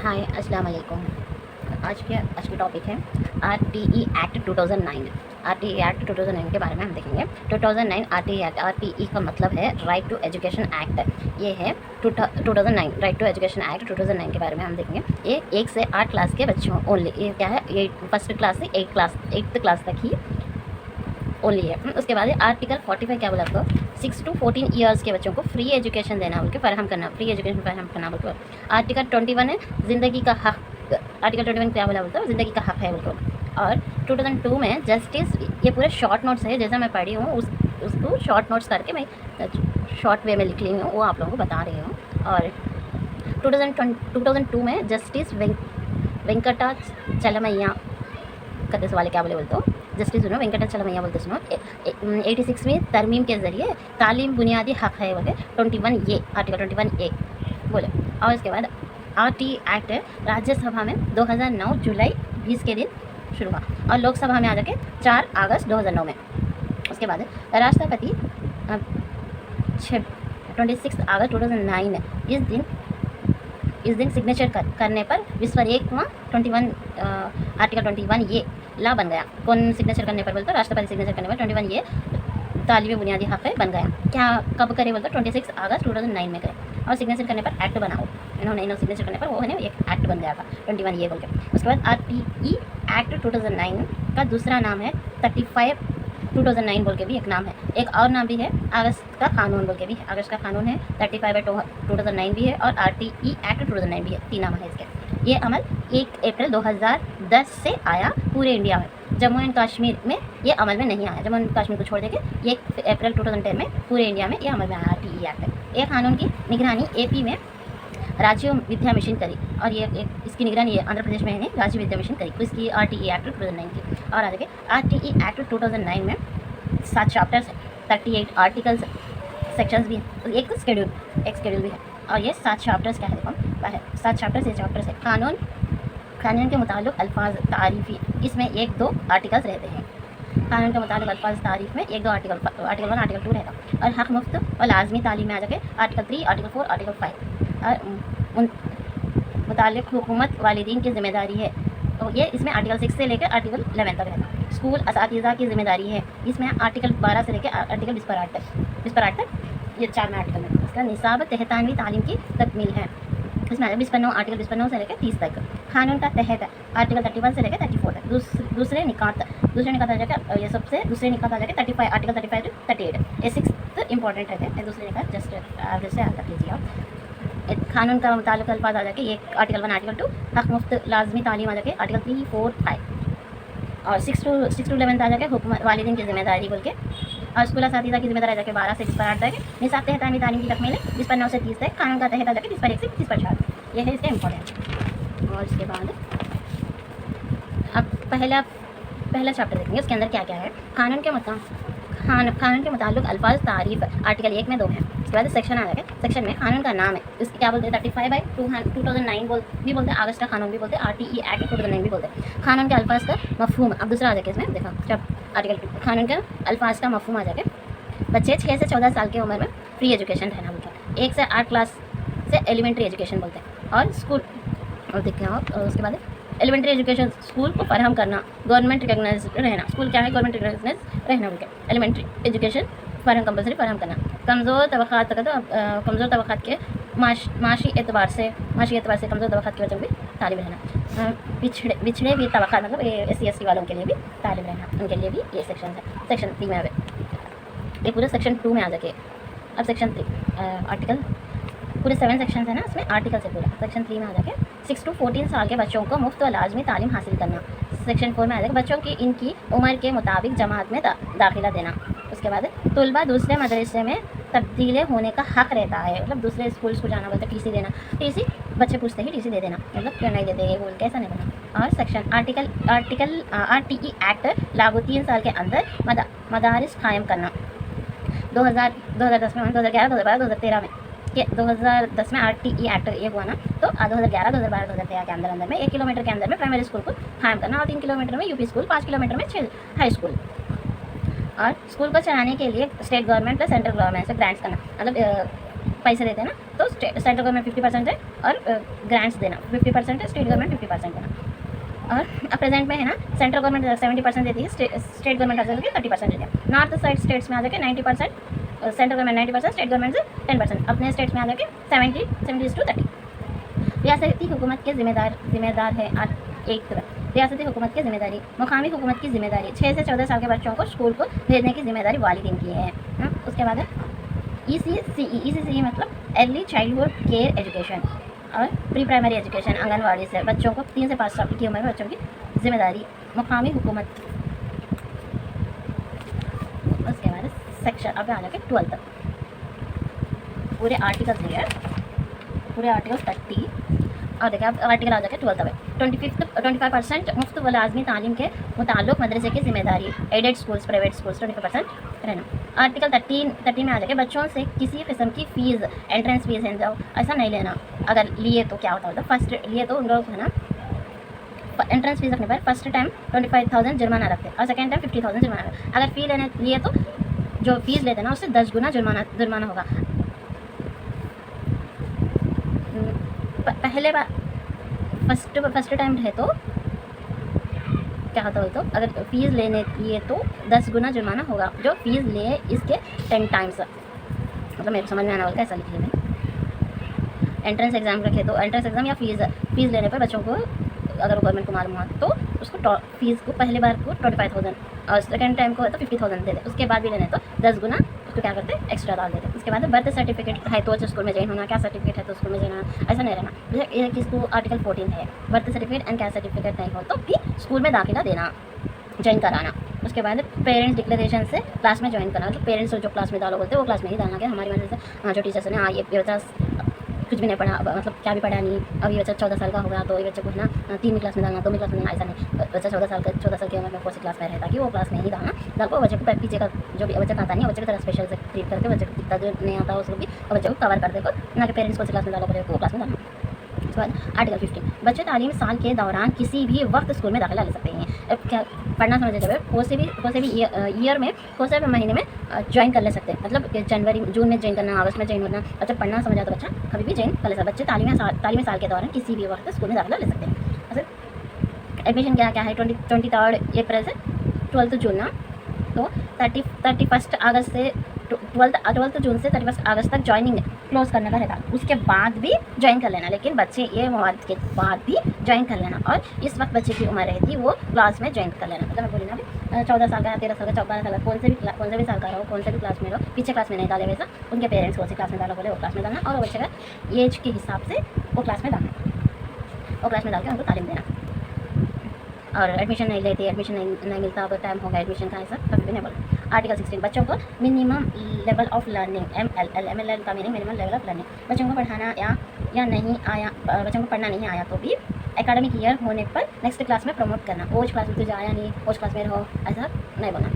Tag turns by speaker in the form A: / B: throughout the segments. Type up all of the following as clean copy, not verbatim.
A: हाय अस्सलाम वालेकुम। आज की टॉपिक है आरटीई एक्ट 2009। आरटीई एक्ट 2009 के बारे में हम देखेंगे। 2009 आरटीई एक्ट, आरटीई का मतलब है राइट टू एजुकेशन एक्ट। ये है 2009 राइट टू एजुकेशन एक्ट 2009 के बारे में हम देखेंगे। ये 1 से 8 क्लास के बच्चों ओनली, ये क्या है, ये फर्स्ट क्लास से 8th क्लास तक ही ओनली है। उसके बाद आर्टिकल 45 क्या बोला, आपको 6 to 14 ईयर्स के बच्चों को फ्री एजुकेशन देना, बोल के फराहम करना, फ्री एजुकेशन फराहम करना बोल के। आर्टिकल 21 है ज़िंदगी का हक। आर्टिकल 21 क्या बोला, बोलता है ज़िंदगी का हक है बोल के। और 2002 में जस्टिस, ये पूरे शॉर्ट नोट्स है, जैसा मैं पढ़ी हूँ उसको शॉर्ट नोट्स करके मैं शॉर्ट वे में लिख ली हूँ, वो आप लोगों को बता रही हूँ। और 2002 में जस्टिस वेंकटाचलमैया करते सवाल क्या बोले बोलते हो, जस्टिस सुनो वेंकटाचलमैया बोलते सुनो 86वीं तरमीम के ज़रिए तालीम बुनियादी हक है बोले 21 ये आर्टिकल 21 ए बोले। और उसके बाद आरटी एक्ट राज्यसभा में 2009 जुलाई 20 के दिन शुरू हुआ और लोकसभा में आ जाके 4 अगस्त 2009 में। उसके बाद राष्ट्रपति 26 अगस्त 2009 इस दिन सिग्नेचर करने पर विस्फोरक 21 आर्टिकल 21 ये ला बन गया। कौन सिग्नेचर करने पर बोलते, राष्ट्रपति सिग्नेचर करने पर 21 ये तालीमी बुनियादी हक बन गया। क्या कब करे बोलते, 26 अगस्त 2009 में करे। और सिग्नेचर करने पर एक्ट बनाओ, इन्होंने सिग्नेचर करने पर वो है ना एक एक्ट बन गया था 21 ये बोल के। उसके बाद आरटीई एक्ट 2009 का दूसरा नाम है 35 2009 बोल के भी एक नाम है। एक और नाम भी है अगस्त का कानून बोल के भी है। अगस्त का कानून है 35/2009 भी है और आरटीई एक्ट 2009 भी है। 3 नाम है इसके। ये अमल 1 अप्रैल 2010 से आया पूरे इंडिया में। जम्मू एंड कश्मीर में ये अमल में नहीं आया, जम्मू एंड कश्मीर को छोड़ देके 1 अप्रैल 2010 में पूरे इंडिया में ये अमल में आया आरटीई एक्ट। ये कानून की निगरानी एपी में राज्य विद्या मिशन करी और ये इसकी निगरानी आंध्र प्रदेश में है राज्य विद्या मिशन करी। तो इसकी आरटीई एक्ट 2009 की। और आगे आरटीई एक्ट 2009 में 7 चैप्टर्स है, 38 आर्टिकल्स, सेक्शंस भी हैं, एक शेड्यूल भी है। और ये 7 चैप्टर्स क्या है, देखो 7 चैप्टर्स, ये चैप्टर्स है। कानून के मुताबिक अल्फाज तारीफ़ी, इसमें 1-2 आर्टिकल्स रहते हैं। कानून के मुताबिक अल्फाज तारीफ़ में 1-2 आर्टिकल 1 आर्टिकल 2 रहेगा। और हक मुफ्त और लाजमी तालीम में आ जाके आर्टिकल 3, आर्टिकल 4, आर्टिकल 5 और मुतालिक हुकूमत वालिदीन की ज़िम्मेदारी है। तो ये इसमें आर्टिकल 6 से लेकर आर्टिकल 11 तक रहेगा। स्कूल असातिज़ा की ज़िम्मेदारी है, इसमें आर्टिकल 12 से लेकर आर्टिकल 20 पर 8 तक ये 4 में आर्टिकल में। इसका निसाब तहतानवी तालीम की तकमील है, इसमें आर्टिकल 29 से लेकर 30 तक। कानून का तहत आर्टिकल 31 से लेकर 34 तक। दूसरे निकात आ जाकर ये सबसे दूसरे निकात आ जाकर 35, आर्टिकल 35 to 38। ये 6th इंपॉर्टेंट रहते हैं। दूसरे निकात जस्ट एवरेज से याद रख लीजिए आप। कानून का मुताल्लिक़ अल्फाज आ जाके ये आर्टिकल 1, आर्टिकल 2। हक मुफ्त लाजमी तालीम आ जाके आर्टिकल 3, 4, 5 और 6 to 11 आ जाके हुकूमत वालिदैन की ज़िम्मेदारी बोल के। और स्कूल असातिज़ा की ज़िम्मेदारी आ जाके 12 से 20 पर 8 तक। निसाब तहतानवी तालीम की तकमील 20 पर 9 से 30 तक। कानून का तहत आ जाके 20 पर 1 से 30 पर 4। ये है इसके इम्पोर्टेंट। और इसके बाद अब पहला चैप्टर देखेंगे, उसके अंदर क्या क्या है। कानून के मुताबिक अल्फाज तारीफ़ आर्टिकल 1 में 2 है। उसके बाद सेक्शन आ जाएगा, सेक्शन में कानून का नाम है, इसके क्या बोलते हैं 35/2009 भी बोलते हैं, अगस्त का कानून भी बोलते हैं, आरटीई एक्ट 2009 भी बोलते हैं। कानून के अल्फाज का मफहूम, अब दूसरा आ जाएगा इसमें, देखो जब आर्टिकल 2 कानून के अल्फाज का मफहूम आ जाएगा। बच्चे 6 से 14 साल की उम्र में फ्री एजुकेशन रहना बोलते हैं। 1 से 8 क्लास से एलिमेंट्री एजुकेशन बोलते हैं। और स्कूल और देखते हैं आप, उसके बाद एलिमेंट्री एजुकेशन स्कूल को फराहम करना, गवर्नमेंट रिकॉग्नाइज रहना। स्कूल क्या है, गवर्नमेंट रिकॉग्नाइज रहना बोल के। एलिमेंट्री एजुकेशन कंपलसरी फराहम करना। कमज़ोर तबक़ात के माशी एतबार से कमज़ोर तबक़ात के बच्चों को भी तालीम रहना। पिछड़े हुए तबक़ात मतलब SC/ST वालों के लिए भी तालीम रहना, उनके लिए भी ये सेक्शन है। सेक्शन 3 में ये पूरे सेक्शन 2 में आ जाके अब सेक्शन 3 आर्टिकल पूरे 7 सेक्शन है ना, इसमें आर्टिकल से पूरा सेक्शन 3 में आ जाके 6 to 14 साल के बच्चों को मुफ्त व लाजमी तालीम हासिल करना। सेक्शन 4 में आ जाएगा बच्चों की इनकी उम्र के मुताबिक जमात में दाखिला देना। उसके बाद तुलबा दूसरे मदरसे में तब्दील होने का हक़ रहता है, मतलब दूसरे स्कूल को जाना बोलते TC देना। TC बच्चे पूछते ही TC दे देना, मतलब क्यों नहीं देते, ये बोल के ऐसा नहीं बना। और सेक्शन आर्टिकल आरटीई एक्ट लागू 3 साल के अंदर मदारिस कायम करना। 2010 में, 2011, 2012, 2013 में, कि 2010 में आरटीई एक्ट ये हुआ ना, तो 2011, 2012, 2013 के अंदर में 1 किलोमीटर के अंदर में प्राइमरी स्कूल को कायम करना और 3 किलोमीटर में यूपी स्कूल, 5 किलोमीटर में 6 हाई स्कूल। और स्कूल को चलाने के लिए state government plus central government से ग्रांट्स करना, मतलब पैसे देते हैं ना, तो सेंट्रल गवर्नमेंट 50% है और ग्रांट्स देना 50% है, स्टेट गवर्नमेंट 50% देना। और प्रेजेंट में है ना सेंट्रल गवर्नमेंट 70% देती है, स्टेट गवर्नमेंट आ जाकर 30% देती है। नॉर्थ साइड स्टेट्स में आ जाकर 90%, सेंट्रल गवर्नमेंट 90%, स्टेट गवर्नमेंट से 10%। अपने स्टेट्स में आ जाकर 70-30। रियासती हुकूमत के जिम्मेदार है एक रियासती हुकूमत की जिम्मेदारी, मुकामी हुकूमत की जिम्मेदारी 6 से 14 साल के बच्चों को स्कूल को भेजने की जिम्मेदारी वालिदैन की है। उसके बाद है ECCE मतलब अर्ली चाइल्डहुड केयर एजुकेशन और प्री प्राइमरी एजुकेशन, आंगनवाड़ी से बच्चों को 3 से 5 साल की उम्र में बच्चों की जिम्मेदारी मुकामी हुकूमत। उसके बाद सेक्शन अब आ जाके 12 तक पूरे आर्टिकल्स दिए, पूरे आर्टिकल 30 और देखिए अब आर्टिकल आ जाके 12 तक 25% मुफ्त व लाजमी तालीम के मुताल्लिक़ मदरसे की जिम्मेदारी, एडेड स्कूल्स प्राइवेट स्कूल्स 25% रहना। आर्टिकल 30 में आ जाके बच्चों से किसी किस्म की फ़ीस, एंट्रेंस फीस है जाओ ऐसा नहीं लेना। अगर लिए तो क्या होता है, फर्स्ट लिए तो उन लोग है ना एंट्रेंस फीस रखने पर फर्स्ट टाइम 25,000 जुर्माना रखते हैं और सेकेंड टाइम 50,000 जुर्माना रखते। अगर फ़ी लेने लिए तो जो फीस लेते हैं ना उससे 10 गुना जुर्माना होगा। पहले बार फर्स्ट टाइम है तो क्या होता है, तो अगर फ़ीस लेने लिए तो 10 गुना जुर्माना होगा, जो फ़ीस ले इसके 10 टाइम्स। मतलब मेरे समझ में आना होगा ऐसा लिखिए। मैं एंट्रेंस एग्ज़ाम रखे तो एंट्रेंस एग्ज़ाम या फ़ीस लेने पर बच्चों को अगर गवर्नमेंट को मालूम हुआ तो उसको फ़ीस को पहले बार को 25,000 और सेकेंड टाइम को है तो 50,000 दे दे। उसके बाद भी लेने तो 10 गुना उसको क्या करते हैं एक्स्ट्रा डाल देते। उसके बाद बर्थ सर्टिफिकेट है तो स्कूल में ज्वाइन होना, क्या सर्टिफिकेट है तो स्कूल में ज्वाइन होना, ऐसा नहीं रहना। जैसे किसको आर्टिकल 14 है, बर्थ सर्टिफिकेट एंड क्या सर्टिफिकेट नहीं हो तो भी स्कूल में दाखिला देना, ज्वाइन कराना। उसके बाद पेरेंट्स डिक्लेरेशन से क्लास में ज्वाइन करना, तो पेरेंट्स जो क्लास में डालो बोलते हैं वो क्लास में ही डालना। कि हमारी वजह से जो टीचर्स ने ये बच्चा कुछ भी नहीं पढ़ा, मतलब क्या भी पढ़ा नहीं, अब ये बच्चा 14 साल का होगा तो ये बच्चे को ना 3वीं क्लास में डालना, 2वीं क्लास में डालना, ऐसा नहीं। बच्चा 14 साल के उम्र में कौन सी क्लास में रहता कि वो क्लास में ही डालना। डाल बच्चे को पीछे का जो भी बच्चा आता नहीं बच्चे की तरह स्पेशल से ट्रीट करके बच्चे को जितना जो नहीं आता उसको भी बच्चे को कवर कर देकर ना कि पेरेंट्स को क्लास में डालो वो क्लास में डालना। उसके बाद आर्टिकल 15 बच्चे तालीम साल के दौरान किसी भी वक्त स्कूल में दाखिला ले सकते हैं। अब क्या पढ़ना समझे जब कोई से भी ईयर में कोई से भी महीने में ज्वाइन कर ले सकते हैं। मतलब जून में ज्वाइन करना, अगस्त में ज्वाइन करना, अच्छा पढ़ना समझा तो बच्चा कभी भी ज्वाइन कर ले सकता। बच्चे तालीमी साल के दौरान किसी भी वक्त स्कूल में दाखिला ले सकते हैं। अच्छा एडमिशन क्या है 23 अप्रैल से 12 जून ना, तो 31 अगस्त से 12 जून से 31 अगस्त तक ज्वाइनिंग क्लोज करने का रहता। उसके बाद भी ज्वाइन कर लेना, लेकिन बच्चे ये मवाद के बाद भी ज्वाइन कर लेना और इस वक्त बच्चे की उम्र रहती वो क्लास में ज्वाइन कर लेना। मतलब मैं बोली ना भी 14 साल का, 13 साल का, 14 साल का, कौन से भी साल का रहो, कौन से भी क्लास में रहो, पीछे क्लास में नहीं डाले वैसा उनके पेरेंट्स कौन सी क्लास में डालो बोले वो क्लास में डालना और वो बच्चे का एज के हिसाब से वो क्लास में डालना, वो क्लास में डाल के उनको तालीम देना। और एडमिशन नहीं लेती, एडमिशन नहीं मिलता, अब टाइम होगा एडमिशन का, ऐसा कभी भी नहीं बोला। आर्टिकल 16 बच्चों को minimum level of learning MLL का meaning minimum level of learning. बच्चों को पढ़ाना या नहीं आया, बच्चों को पढ़ना नहीं आया तो भी एकेडमिक ईयर होने पर नेक्स्ट क्लास में प्रमोट करना। ओज क्लास में तुझे आया नहीं, ओज क्लास में रहो, ऐसा नहीं बोलना,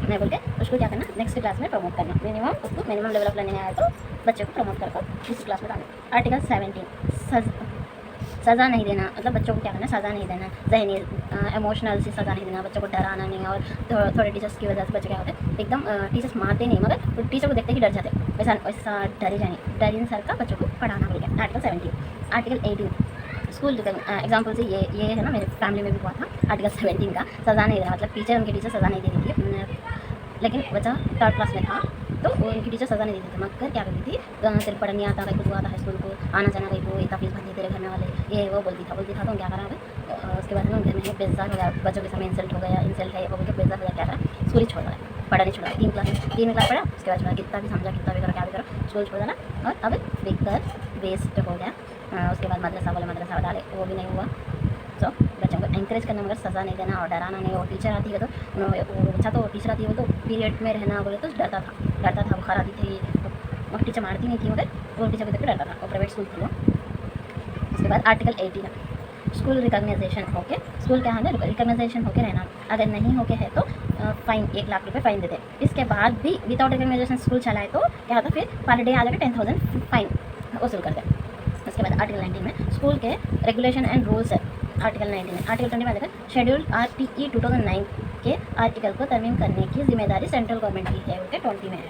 A: नहीं बोल के उसको क्या करना नेक्स्ट क्लास में प्रमोट करना। उसको मिनिमम लेवल ऑफ लर्निंग आया तो बच्चे को प्रमोट कर इसी क्लास में डालना। आर्टिकल 17 सज़ा नहीं देना, मतलब बच्चों को क्या करना सज़ा नहीं देना, जहनी इमोशनल सी सज़ा नहीं देना, बच्चों को डराना नहीं। और थोड़े टीचर्स की वजह से बच्चे क्या होते हैं एकदम टीचर्स मारते नहीं मगर टीचर को देखते ही डर जाते, वैसा डरी सर का बच्चों को पढ़ाना बोल गया। आर्टिकल 17 आर्टिकल 18 स्कूल एग्जाम्पल से ये है ना मेरे फैमिली में भी हुआ था। आर्टिकल 17 का सज़ा नहीं देना, मतलब उनके टीचर सज़ा नहीं दे रही थी, लेकिन बच्चा 3rd क्लास में था तो उनकी टीचर सज़ा नहीं देती थी, मगर क्या करती थी सिर्फ पढ़ नहीं आता, कहीं कुछ आता है स्कूल को आना जाना, कहीं को इतना फीस भरती तेरे घर में वाले ये वो बोलती था तो क्या करा भाई। उसके बाद में उनके में बेइज्जत हो गया, बच्चों के सामने इंसल्ट हो गया, इंसल्ट है वो बोल के बेइज्जत हो गया, क्या करा स्कूल ही छोड़ दिया, पढ़ा नहीं छोड़ा। 3 क्लास पढ़ा, उसके बाद कितना भी समझा कितना भी करो क्या भी करो स्कूल छोड़ देना और अब बेकार वेस्ट हो गया। उसके बाद मदरसा डाले वो भी नहीं हुआ। तो बच्चों को एंकरेज करना मगर सज़ा नहीं देना और डराना नहीं। और टीचर आती है तो अच्छा तो टीचर आती है तो पीरियड में रहना बोले तो डरता था, बुखार आती थी और टीचर मारती नहीं थी मगर वो टीचर को देख के डरता था, और प्राइवेट स्कूल थी वो। उसके बाद आर्टिकल 18 स्कूल रिकॉग्नाइजेशन होके, स्कूल क्या है रिकॉग्नाइजेशन होके रहना, अगर नहीं होके है तो फाइन 1 लाख रुपये फाइन देते। इसके बाद भी विदाउट रिकॉग्नाइजेशन स्कूल चलाए तो क्या होता फिर पर डे आ जाकर 10,000 फाइन वसूल करते। उसके बाद आर्टिकल 19 में स्कूल के रेगुलेशन एंड रूल्स है। आर्टिकल 19 में आर्टिकल 20 में देखा शेड्यूल RTE 2009 के आर्टिकल को तरमीम करने की जिम्मेदारी सेंट्रल गवर्नमेंट की है, उनके 20 में है।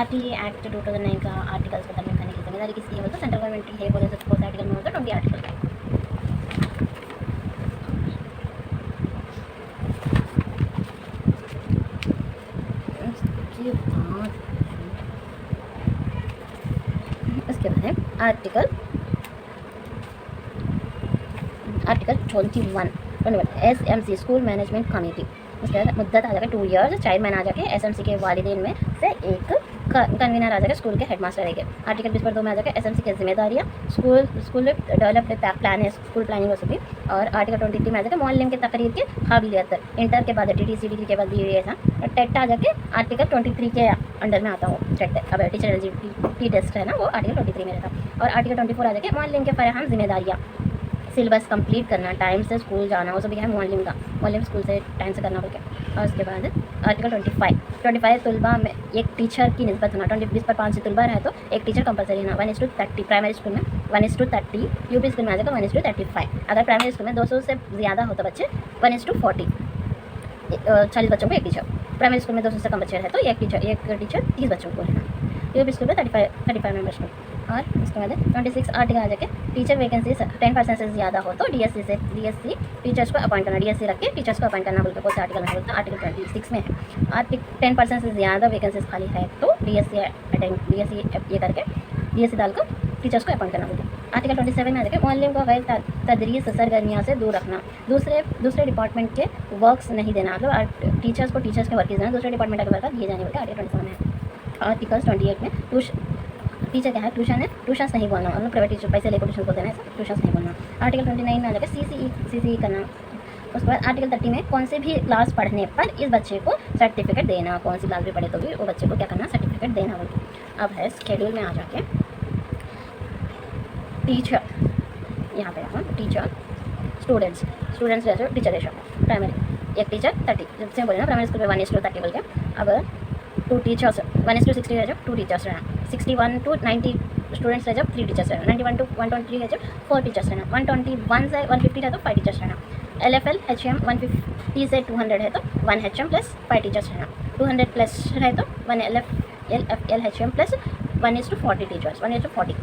A: RTE एक्ट 2009 का आर्टिकल्स को तरमीम करने जिम्मेदारी किसकी है बोलते सेंट्रल गवर्नमेंट की है, बोले तो कौन सा आर्टिकल में बोलते 20 आर्टिकल। उसके बाद है article 21 SMC school management committee. उसके बाद मुद्दत आ जाएगा 2 ईयर्स, चेयरमैन आ जाके SMC के वालिदैन में से एक कन्वीनर आ जाएगा, स्कूल के हेडमास्टर रहेंगे। आर्टिकल 20/2 में आ जाएगा SMC की जिम्मेदारियाँ, स्कूल डेवलप प्लान है, स्कूल प्लानिंग हो सकती। और आर्टिकल 23 में आ जाएगा मुअल्लिम के तकरीर की काबिलियत, इंटर के बाद TTC डिग्री के बाद BA था। टेट आ जाके आर्टिकल 23 के अंडर में आता हो टेट। अब टीचर एलिजिबिलिटी टेस्ट है ना, वो आर्टिकल 23 में रहता। और आर्टिकल 24 आ जाके मुअल्लिम के फराहम जिम्मेदारियाँ, सिलेबस कंप्लीट करना, टाइम से स्कूल जाना, वो सभी है मुअल्लिम स्कूल से टाइम से करना बोल। और उसके बाद आर्टिकल 25 तलबा में एक टीचर की निस्बत होना, 20/5 तलबा है तो एक टीचर कंपलसरी होना। 1:30 प्राइमरी स्कूल में 1:30, यूपी स्कूल में आ जाएगा 1:35। अगर प्राइमरी स्कूल में 200 से ज़्यादा हो तो बच्चे 1:40, 40 बच्चों को एक टीचर। प्राइमरी स्कूल में 200 से कम बच्चे रहे तो एक टीचर 30 बच्चों को लेना। यूपी स्कूल में 35 मेंबर्स में। और उसके बाद 26 आर्टिकल आ जाके टीचर वैकेंसी 10% से ज़्यादा हो तो DSC टीचर्स को अपॉइंट करना, DSC रख के टीचर्स को अपॉइंट करना बोलते कौन से आर्टिकल में बोलता है, आर्टिकल 26 में है। आर्टिकल 10% से ज़्यादा वैकेंसीज खाली है तो DSC ये करके DSC डाल कर टीचर्स को अपॉइंट करना बोलते हैं। आर्टिकल 27 में आ जाके मुअल्लिम को गैर तदरीस सरगर्मियों से दूर रखना, दूसरे डिपार्टमेंट के वर्क्स नहीं देना, मतलब टीचर्स को टीचर्स के वर्क देना, दूसरे डिपार्टमेंट के वर्क दिए जाने वाले आर्टिकल 27 में है। आर्टिकल 28 में टीचर क्या है, ट्यूशंस नहीं बोलना, मतलब प्राइवेट टीचर पैसे लेकर ट्यूशन बोलते हैं, ट्यूशंस नहीं बोलना। आर्टिकल 29 में आ जाकर CCE करना। उसके बाद आर्टिकल 30 में कौन से भी क्लास पढ़ने पर इस बच्चे को सर्टिफिकेट देना, कौन सी क्लास भी पढ़े तो भी वो बच्चे को क्या करना, सर्टिफिकेट देना बोलते। अब है शेड्यूल में आ जाके टीचर, यहाँ पे टीचर स्टूडेंट्स जैसे टीचर रेशो प्राइमरी एक टीचर 30, जब से बोले ना प्राइमरी स्कूल में 1:30 बोल के। अब 2 टीचर्स 1:60 रह जाओ, 2 टीचर्स रहना। 61 to 90 स्टूडेंट्स रह जाओ, 3 टीचर्स रहना। 91 to 123 रह जाओ, 4 टीचर्स रहना। 121 से 150 है तो 5 टीचर्स रहना। LFL HM 150 से 200 है तो 1 HM प्लस 5 टीचर्स रहना। 200 प्लस है तो 1 LFL HM प्लस 1:40 टीचर्स, 1:40।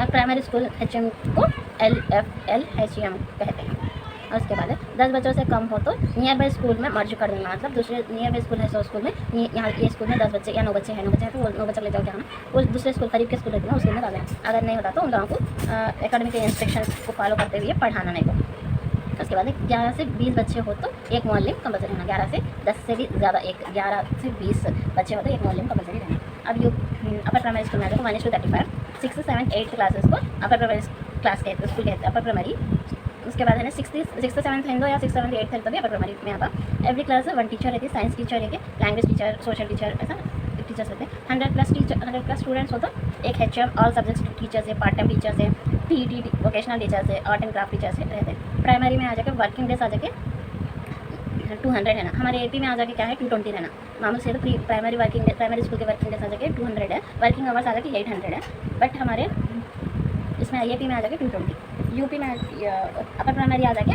A: अब प्राइमरी स्कूल HM को LFL HM कहते हैं। और उसके बाद 10 बच्चों से कम हो तो नियर बाई स्कूल में मर्ज कर देना, मतलब दूसरे नियर बाई स्कूल है सो स्कूल में यहाँ ये स्कूल में 10 बच्चे या 9 बच्चे हैं तो वो 9 बच्चे ले जाओ, क्या ना वो दूसरे स्कूल करीब के स्कूल रहते हैं उस स्कूल में डालें। अगर नहीं होता तो उन लोगों को एकेडमिक इंस्ट्रक्शन को फॉलो करते हुए पढ़ाना नहीं तो। उसके बाद 11 से 20 बच्चे हो तो एक मुअल्लिम कंपलसरी रहना। 11 से 10 से भी ज़्यादा 11 से 20 बच्चे हो तो एक मुअल्लिम कंपलसरी रहना। अब अपर प्राइमरी स्कूल में आ जाएगा 1:35, 6 से 7 8 क्लासेस को अपर प्राइमरी क्लास कहते हैं, स्कूल कहते हैं अपर प्राइमरी। उसके बाद है ना 6 से 7 हिंदू या 6 7 8 तभी अपर प्राइमरी में आता। एवरी क्लास 1 टीचर रहती है, साइंस टीचर रहती है, लैंग्वेज टीचर, सोशल टीचर, ऐसा टीचर्स रहते हैं। 100 प्लस स्टूडेंट्स हो तो एक HM ऑल सब्जेक्ट्स टीचर्स है, पार्ट टाइम टीचर्स है, PET वोकेशनल टीचर्स है, आर्ट एंड क्राफ्ट टीचर्स रहते हैं। प्राइमरी में आ जाके वर्किंग डेज आ जाके 200 है ना, हमारे AP में आ जाके क्या है 220 है ना। मामूल से तो प्राइमरी स्कूल के वर्किंग डेज आ जाके 200 है, वर्किंग आवर्स आ जाके 800 है। बट हमारे इसमें AP में आ जाके 220, यूपी में अपर प्राइमरी आ जाके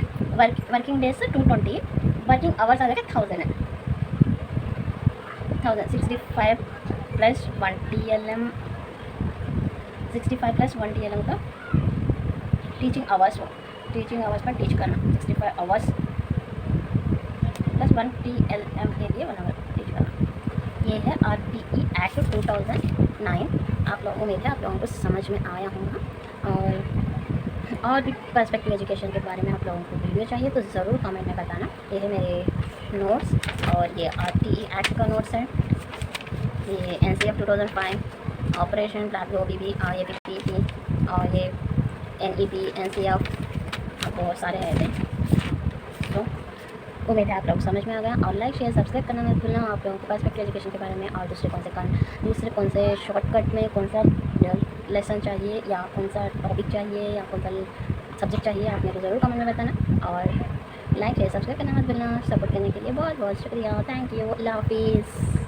A: वर्किंग डेज 220, वर्किंग आवर्स आ जाके 1000 है। 65 प्लस 1 TLM, 65 प्लस 1 TLM का टीचिंग आवर्स पर टीच करना, 65 आवर्स प्लस 1 TLM के लिए 1 आवर टीच करना। ये है RTE एक्ट 2009। आप लोगों को उम्मीद है आप लोगों को समझ में आया होगा। और भी पर्सपेक्टिव एजुकेशन के बारे में आप लोगों को वीडियो चाहिए तो ज़रूर कमेंट में बताना। ये है मेरे नोट्स और ये RTE एक्ट का नोट्स है, ये NCF 2005, operation black OBB RAPP और ये NEP NCF बहुत सारे रहते हैं। तो उम्मीद है आप लोग समझ में आ गया। और लाइक शेयर सब्सक्राइब करना मत भूलना। आप लोगों को पर्सपेक्टिव एजुकेशन के बारे में और दूसरे कौन से शॉर्टकट में कौन सा लेसन चाहिए या कौन सा टॉपिक चाहिए या कौन सा सब्जेक्ट चाहिए आप मेरे को ज़रूर कमेंट में बताना। और लाइक शेयर सब्सक्राइब करना मत भूलना। सपोर्ट करने के लिए बहुत बहुत शुक्रिया। Thank you. अल्लाह हाफिज़।